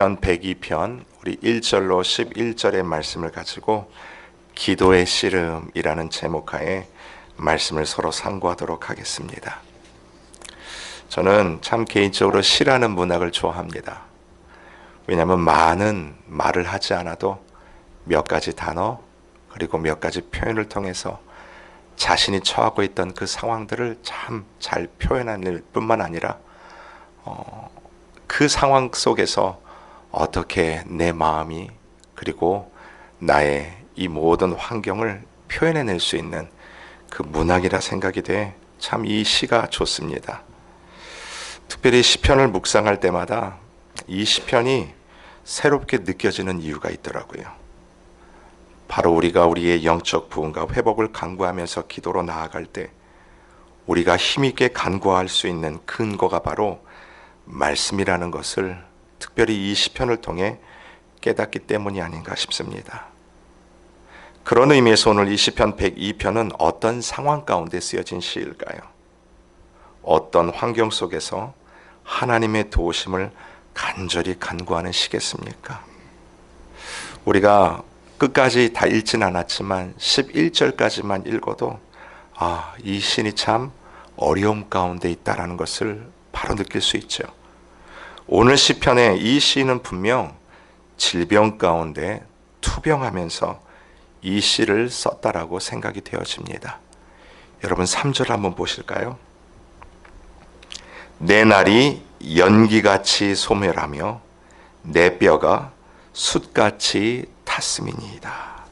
102편 우리 1절로 11절의 말씀을 가지고 기도의 씨름이라는 제목하에 말씀을 서로 상고하도록 하겠습니다. 저는 참 개인적으로 시라는 문학을 좋아합니다. 왜냐하면 많은 말을 하지 않아도 몇 가지 단어 그리고 몇 가지 표현을 통해서 자신이 처하고 있던 그 상황들을 참 잘 표현할 뿐만 아니라 그 상황 속에서 어떻게 내 마음이 그리고 나의 이 모든 환경을 표현해낼 수 있는 그 문학이라 생각이 돼 참 이 시가 좋습니다. 특별히 시편을 묵상할 때마다 이 시편이 새롭게 느껴지는 이유가 있더라고요. 바로 우리가 우리의 영적 부흥과 회복을 간구하면서 기도로 나아갈 때 우리가 힘있게 간구할 수 있는 근거가 바로 말씀이라는 것을 특별히 이 시편을 통해 깨닫기 때문이 아닌가 싶습니다. 그런 의미에서 오늘 이 시편 102편은 어떤 상황 가운데 쓰여진 시일까요? 어떤 환경 속에서 하나님의 도우심을 간절히 간구하는 시겠습니까? 우리가 끝까지 다 읽진 않았지만 11절까지만 읽어도 이 시인이 참 어려움 가운데 있다는 것을 바로 느낄 수 있죠. 오늘 시편에 이 시인은 분명 질병 가운데 투병하면서 이 시를 썼다라고 생각이 되어집니다. 여러분 3절 한번 보실까요? 내 날이 연기같이 소멸하며 내 뼈가 숯같이 탔음이니이다.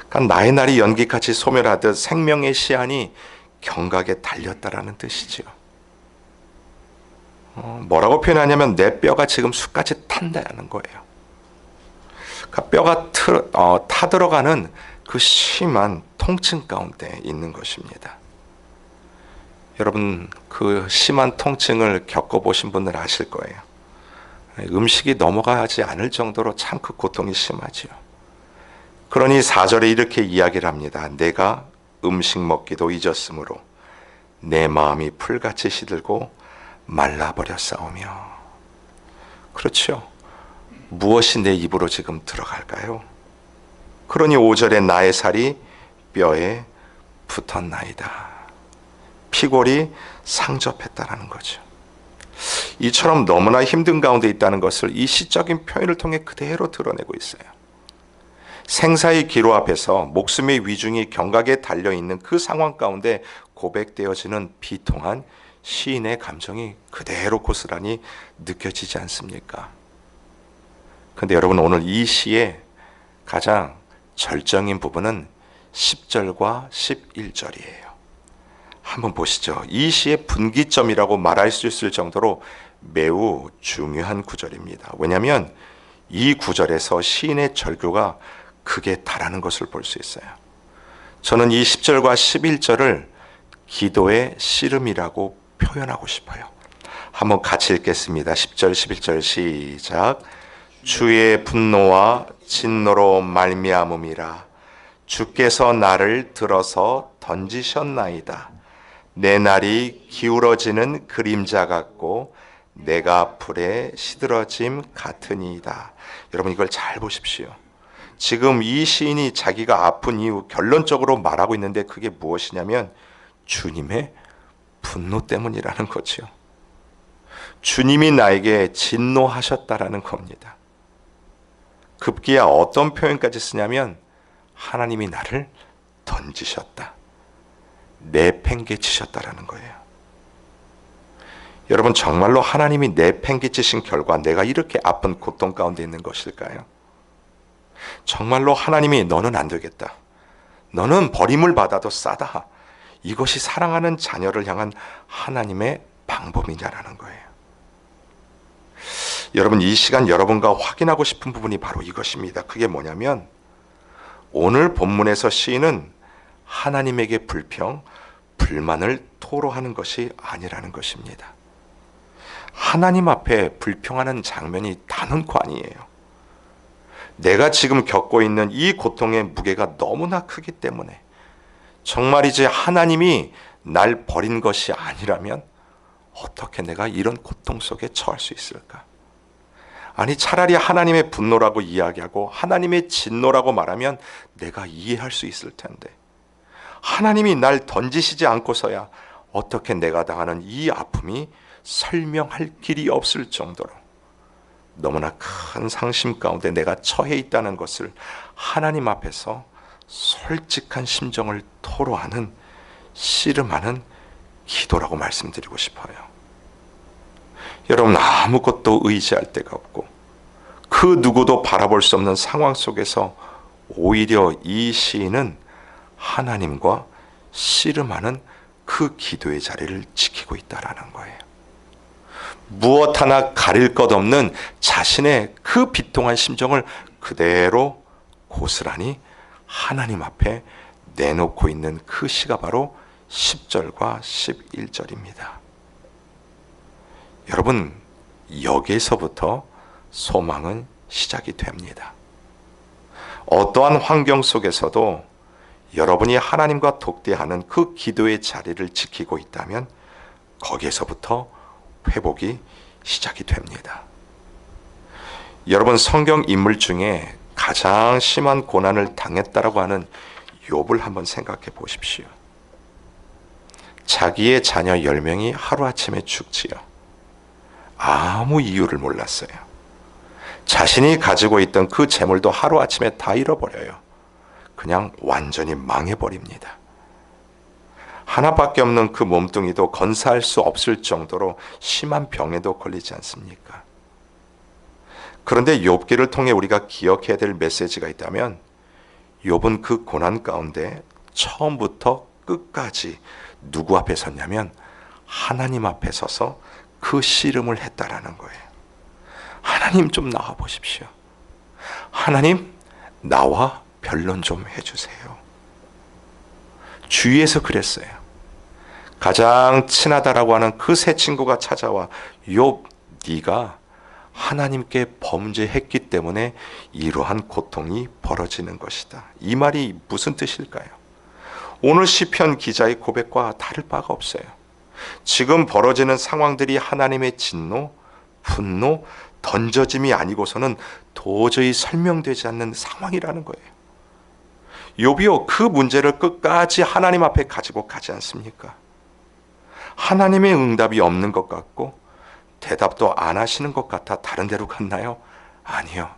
그러니까 나의 날이 연기같이 소멸하듯 생명의 시한이 경각에 달렸다라는 뜻이죠. 뭐라고 표현하냐면 내 뼈가 지금 숯같이 탄다는 거예요. 그러니까 뼈가 타들어가는 그 심한 통증 가운데 있는 것입니다. 여러분 그 심한 통증을 겪어보신 분들 아실 거예요. 음식이 넘어가지 않을 정도로 참 그 고통이 심하지요. 그러니 4절에 이렇게 이야기를 합니다. 내가 음식 먹기도 잊었으므로 내 마음이 풀같이 시들고 말라버렸사오며. 그렇죠. 무엇이 내 입으로 지금 들어갈까요? 그러니 5절에 나의 살이 뼈에 붙었나이다. 피골이 상접했다라는 거죠. 이처럼 너무나 힘든 가운데 있다는 것을 이 시적인 표현을 통해 그대로 드러내고 있어요. 생사의 기로 앞에서 목숨의 위중이 경각에 달려있는 그 상황 가운데 고백되어지는 비통한 시인의 감정이 그대로 고스란히 느껴지지 않습니까? 근데 여러분 오늘 이 시의 가장 절정인 부분은 10절과 11절이에요. 한번 보시죠. 이 시의 분기점이라고 말할 수 있을 정도로 매우 중요한 구절입니다. 왜냐하면 이 구절에서 시인의 절규가 극에 달하는 것을 볼 수 있어요. 저는 이 10절과 11절을 기도의 씨름이라고 표현하고 싶어요. 한번 같이 읽겠습니다. 10절 11절 시작. 주의 분노와 진노로 말미암음이라. 주께서 나를 들어서 던지셨나이다. 내 날이 기울어지는 그림자 같고 내가 불에 시들어짐 같으니이다. 여러분 이걸 잘 보십시오. 지금 이 시인이 자기가 아픈 이유 결론적으로 말하고 있는데 그게 무엇이냐면 주님의 분노 때문이라는 거죠. 주님이 나에게 진노하셨다라는 겁니다. 급기야 어떤 표현까지 쓰냐면 하나님이 나를 던지셨다. 내팽개치셨다라는 거예요. 여러분 정말로 하나님이 내팽개치신 결과 내가 이렇게 아픈 고통 가운데 있는 것일까요? 정말로 하나님이 너는 안 되겠다. 너는 버림을 받아도 싸다. 이것이 사랑하는 자녀를 향한 하나님의 방법이냐라는 거예요. 여러분 이 시간 여러분과 확인하고 싶은 부분이 바로 이것입니다. 그게 뭐냐면 오늘 본문에서 시인은 하나님에게 불만을 토로하는 것이 아니라는 것입니다. 하나님 앞에 불평하는 장면이 단언코 아니에요. 내가 지금 겪고 있는 이 고통의 무게가 너무나 크기 때문에 정말이지 하나님이 날 버린 것이 아니라면 어떻게 내가 이런 고통 속에 처할 수 있을까? 아니 차라리 하나님의 분노라고 이야기하고 하나님의 진노라고 말하면 내가 이해할 수 있을 텐데, 하나님이 날 던지시지 않고서야 어떻게 내가 당하는 이 아픔이 설명할 길이 없을 정도로 너무나 큰 상심 가운데 내가 처해 있다는 것을 하나님 앞에서 솔직한 심정을 토로하는, 씨름하는 기도라고 말씀드리고 싶어요. 여러분, 아무것도 의지할 데가 없고 그 누구도 바라볼 수 없는 상황 속에서 오히려 이 시인은 하나님과 씨름하는 그 기도의 자리를 지키고 있다라는 거예요. 무엇 하나 가릴 것 없는 자신의 그 비통한 심정을 그대로 고스란히 하나님 앞에 내놓고 있는 그 시가 바로 10절과 11절입니다. 여러분, 여기에서부터 소망은 시작이 됩니다. 어떠한 환경 속에서도 여러분이 하나님과 독대하는 그 기도의 자리를 지키고 있다면 거기에서부터 회복이 시작이 됩니다. 여러분, 성경 인물 중에 가장 심한 고난을 당했다라고 하는 욥을 한번 생각해 보십시오. 자기의 자녀 10명이 하루아침에 죽지요. 아무 이유를 몰랐어요. 자신이 가지고 있던 그 재물도 하루아침에 다 잃어버려요. 그냥 완전히 망해버립니다. 하나밖에 없는 그 몸뚱이도 건사할 수 없을 정도로 심한 병에도 걸리지 않습니까? 그런데 욥기를 통해 우리가 기억해야 될 메시지가 있다면, 욥은 그 고난 가운데 처음부터 끝까지 누구 앞에 섰냐면 하나님 앞에 서서 그 씨름을 했다라는 거예요. 하나님 좀 나와 보십시오. 하나님, 나와 변론 좀 해주세요. 주위에서 그랬어요. 가장 친하다라고 하는 그 세 친구가 찾아와, 욥, 네가 하나님께 범죄했기 때문에 이러한 고통이 벌어지는 것이다. 이 말이 무슨 뜻일까요? 오늘 시편 기자의 고백과 다를 바가 없어요. 지금 벌어지는 상황들이 하나님의 진노, 분노, 던져짐이 아니고서는 도저히 설명되지 않는 상황이라는 거예요. 욥이요, 그 문제를 끝까지 하나님 앞에 가지고 가지 않습니까? 하나님의 응답이 없는 것 같고 대답도 안 하시는 것 같아 다른 데로 갔나요? 아니요.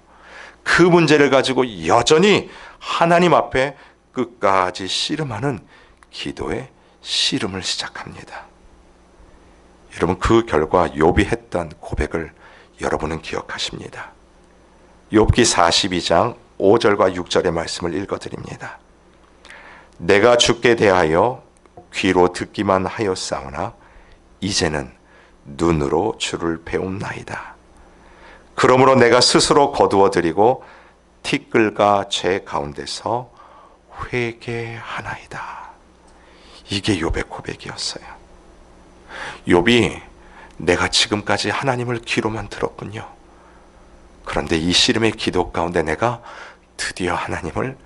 그 문제를 가지고 여전히 하나님 앞에 끝까지 씨름하는 기도의 씨름을 시작합니다. 여러분, 그 결과 욥이 했던 고백을 여러분은 기억하십니다. 욥기 42장 5절과 6절의 말씀을 읽어드립니다. 내가 주께 대하여 귀로 듣기만 하였사오나 이제는 눈으로 주를 배움나이다. 그러므로 내가 스스로 거두어드리고 티끌과 죄 가운데서 회개하나이다. 이게 욥의 고백이었어요. 욥이 내가 지금까지 하나님을 귀로만 들었군요. 그런데 이 씨름의 기도 가운데 내가 드디어 하나님을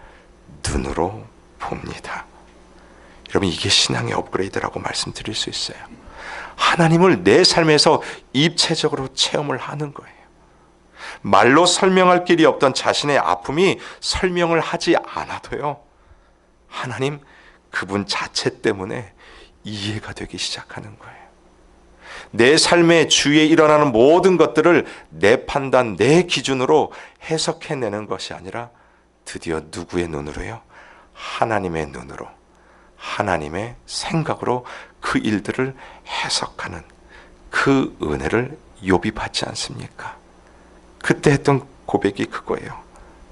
눈으로 봅니다. 여러분, 이게 신앙의 업그레이드라고 말씀드릴 수 있어요. 하나님을 내 삶에서 입체적으로 체험을 하는 거예요. 말로 설명할 길이 없던 자신의 아픔이 설명을 하지 않아도요, 하나님 그분 자체 때문에 이해가 되기 시작하는 거예요. 내 삶의 주위에 일어나는 모든 것들을 내 판단, 내 기준으로 해석해내는 것이 아니라 드디어 누구의 눈으로요? 하나님의 눈으로, 하나님의 생각으로 그 일들을 해석하는 그 은혜를 욥이 받지 않습니까? 그때 했던 고백이 그거예요.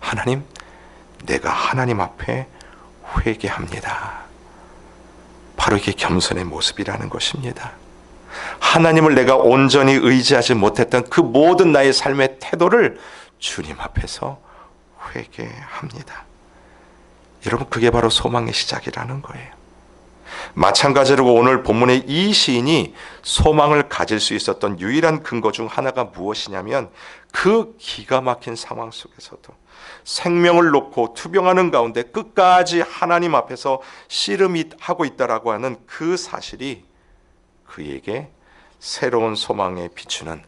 하나님, 내가 하나님 앞에 회개합니다. 바로 이게 겸손의 모습이라는 것입니다. 하나님을 내가 온전히 의지하지 못했던 그 모든 나의 삶의 태도를 주님 앞에서 회개합니다. 여러분, 그게 바로 소망의 시작이라는 거예요. 마찬가지로 오늘 본문의 이 시인이 소망을 가질 수 있었던 유일한 근거 중 하나가 무엇이냐면, 그 기가 막힌 상황 속에서도 생명을 놓고 투병하는 가운데 끝까지 하나님 앞에서 씨름하고 있다라고 하는 그 사실이 그에게 새로운 소망에 비추는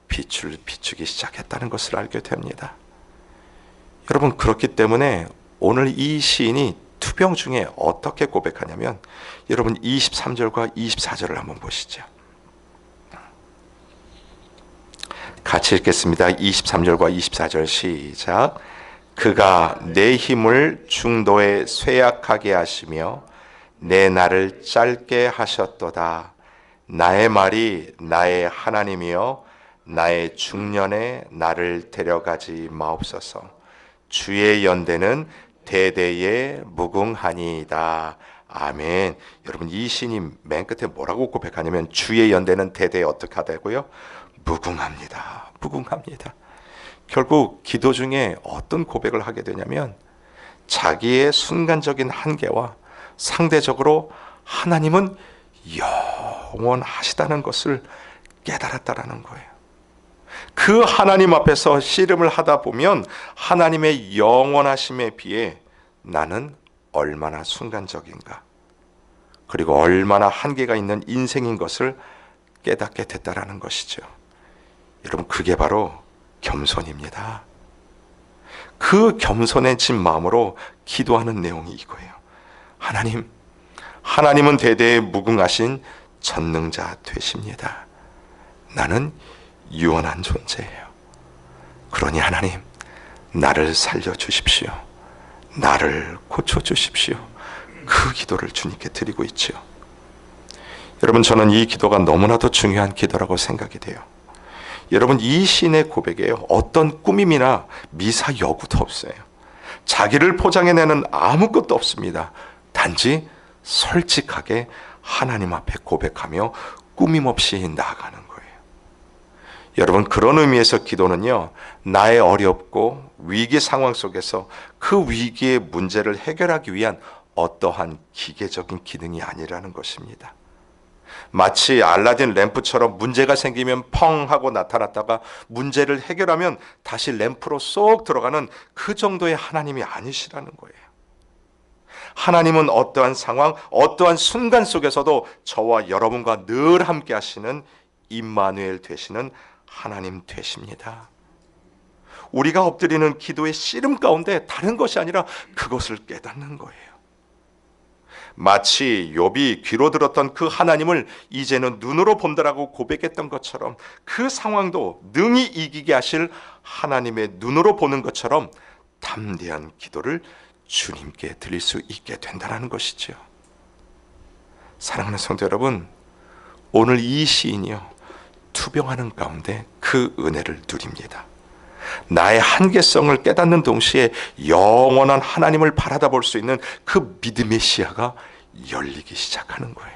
빛을 비추기 시작했다는 것을 알게 됩니다. 여러분, 그렇기 때문에 오늘 이 시인이 투병 중에 어떻게 고백하냐면, 여러분 23절과 24절을 한번 보시죠. 같이 읽겠습니다. 23절과 24절 시작. 그가 내 힘을 중도에 쇠약하게 하시며 내 날을 짧게 하셨도다. 나의 말이 나의 하나님이여 나의 중년에 나를 데려가지 마옵소서. 주의 연대는 대대에 무궁하니이다. 아멘. 여러분, 이 시인이 맨 끝에 뭐라고 고백하냐면, 주의 연대는 대대에 어떻게 하다고요? 무궁합니다. 무궁합니다. 결국 기도 중에 어떤 고백을 하게 되냐면, 자기의 순간적인 한계와 상대적으로 하나님은 영원하시다는 것을 깨달았다라는 거예요. 그 하나님 앞에서 씨름을 하다 보면 하나님의 영원하심에 비해 나는 얼마나 순간적인가, 그리고 얼마나 한계가 있는 인생인 것을 깨닫게 됐다라는 것이죠. 여러분, 그게 바로 겸손입니다. 그 겸손해진 마음으로 기도하는 내용이 이거예요. 하나님은 대대에 무궁하신 전능자 되십니다. 나는 유언한 존재예요. 그러니 하나님, 나를 살려주십시오. 나를 고쳐주십시오. 그 기도를 주님께 드리고 있죠. 여러분, 저는 이 기도가 너무나도 중요한 기도라고 생각이 돼요. 여러분, 이 시인의 고백에 어떤 꾸밈이나 미사 여구도 없어요. 자기를 포장해내는 아무것도 없습니다. 단지 솔직하게 하나님 앞에 고백하며 꾸밈 없이 나아가는 거예요. 여러분, 그런 의미에서 기도는요, 나의 어렵고 위기 상황 속에서 그 위기의 문제를 해결하기 위한 어떠한 기계적인 기능이 아니라는 것입니다. 마치 알라딘 램프처럼 문제가 생기면 펑 하고 나타났다가 문제를 해결하면 다시 램프로 쏙 들어가는 그 정도의 하나님이 아니시라는 거예요. 하나님은 어떠한 상황, 어떠한 순간 속에서도 저와 여러분과 늘 함께 하시는 임마누엘 되시는 하나님 되십니다. 우리가 엎드리는 기도의 씨름 가운데 다른 것이 아니라 그것을 깨닫는 거예요. 마치 욥이 귀로 들었던 그 하나님을 이제는 눈으로 본다라고 고백했던 것처럼, 그 상황도 능히 이기게 하실 하나님의 눈으로 보는 것처럼 담대한 기도를 주님께 드릴 수 있게 된다는 것이죠. 사랑하는 성도 여러분, 오늘 이 시인이요, 투병하는 가운데 그 은혜를 누립니다. 나의 한계성을 깨닫는 동시에 영원한 하나님을 바라다 볼 수 있는 그 믿음의 시야가 열리기 시작하는 거예요.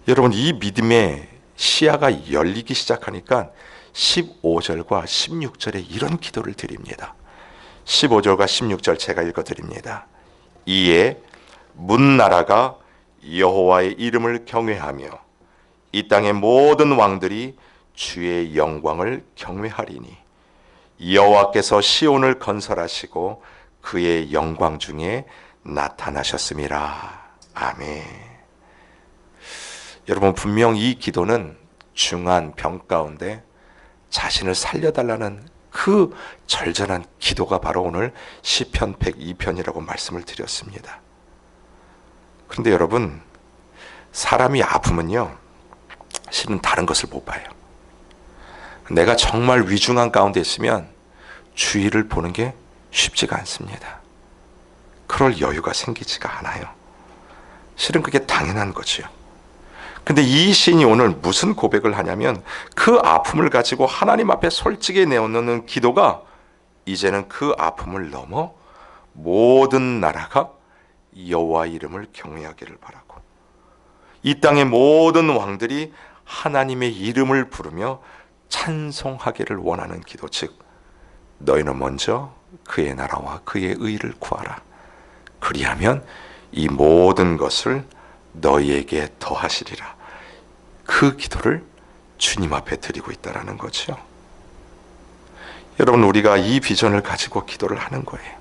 여러분, 이 믿음의 시야가 열리기 시작하니까 15절과 16절에 이런 기도를 드립니다. 15절과 16절 제가 읽어드립니다. 이에 문나라가 여호와의 이름을 경외하며 이 땅의 모든 왕들이 주의 영광을 경외하리니 여호와께서 시온을 건설하시고 그의 영광 중에 나타나셨음이라. 아멘. 여러분, 분명 이 기도는 중한 병 가운데 자신을 살려달라는 그 절절한 기도가 바로 오늘 시편 102편이라고 말씀을 드렸습니다. 그런데 여러분, 사람이 아프면요, 실은 다른 것을 못 봐요. 내가 정말 위중한 가운데 있으면 주위를 보는 게 쉽지가 않습니다. 그럴 여유가 생기지가 않아요. 실은 그게 당연한 거지요. 근데 이 시인이 오늘 무슨 고백을 하냐면, 그 아픔을 가지고 하나님 앞에 솔직히 내어놓는 기도가 이제는 그 아픔을 넘어 모든 나라가 여호와 이름을 경외하기를 바라고, 이 땅의 모든 왕들이 하나님의 이름을 부르며 찬송하기를 원하는 기도, 즉 너희는 먼저 그의 나라와 그의 의를 구하라. 그리하면 이 모든 것을 너희에게 더하시리라. 그 기도를 주님 앞에 드리고 있다는 거죠. 여러분, 우리가 이 비전을 가지고 기도를 하는 거예요.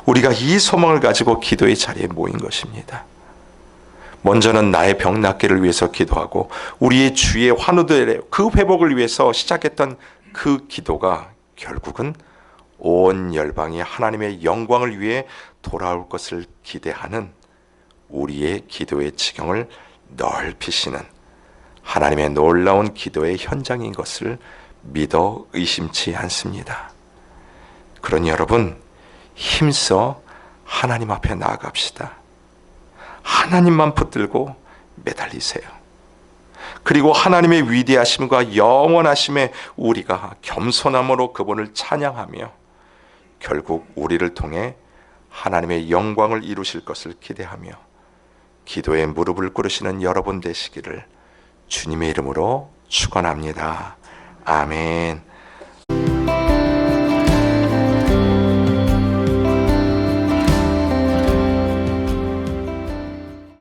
우리가 이 소망을 가지고 기도의 자리에 모인 것입니다. 먼저는 나의 병 낫기를 위해서 기도하고 우리의 주의 환우들의 그 회복을 위해서 시작했던 그 기도가 결국은 온 열방이 하나님의 영광을 위해 돌아올 것을 기대하는 우리의 기도의 지경을 넓히시는 하나님의 놀라운 기도의 현장인 것을 믿어 의심치 않습니다. 그러니 여러분, 힘써 하나님 앞에 나아갑시다. 하나님만 붙들고 매달리세요. 그리고 하나님의 위대하심과 영원하심에 우리가 겸손함으로 그분을 찬양하며 결국 우리를 통해 하나님의 영광을 이루실 것을 기대하며 기도에 무릎을 꿇으시는 여러분 되시기를 주님의 이름으로 축원합니다. 아멘.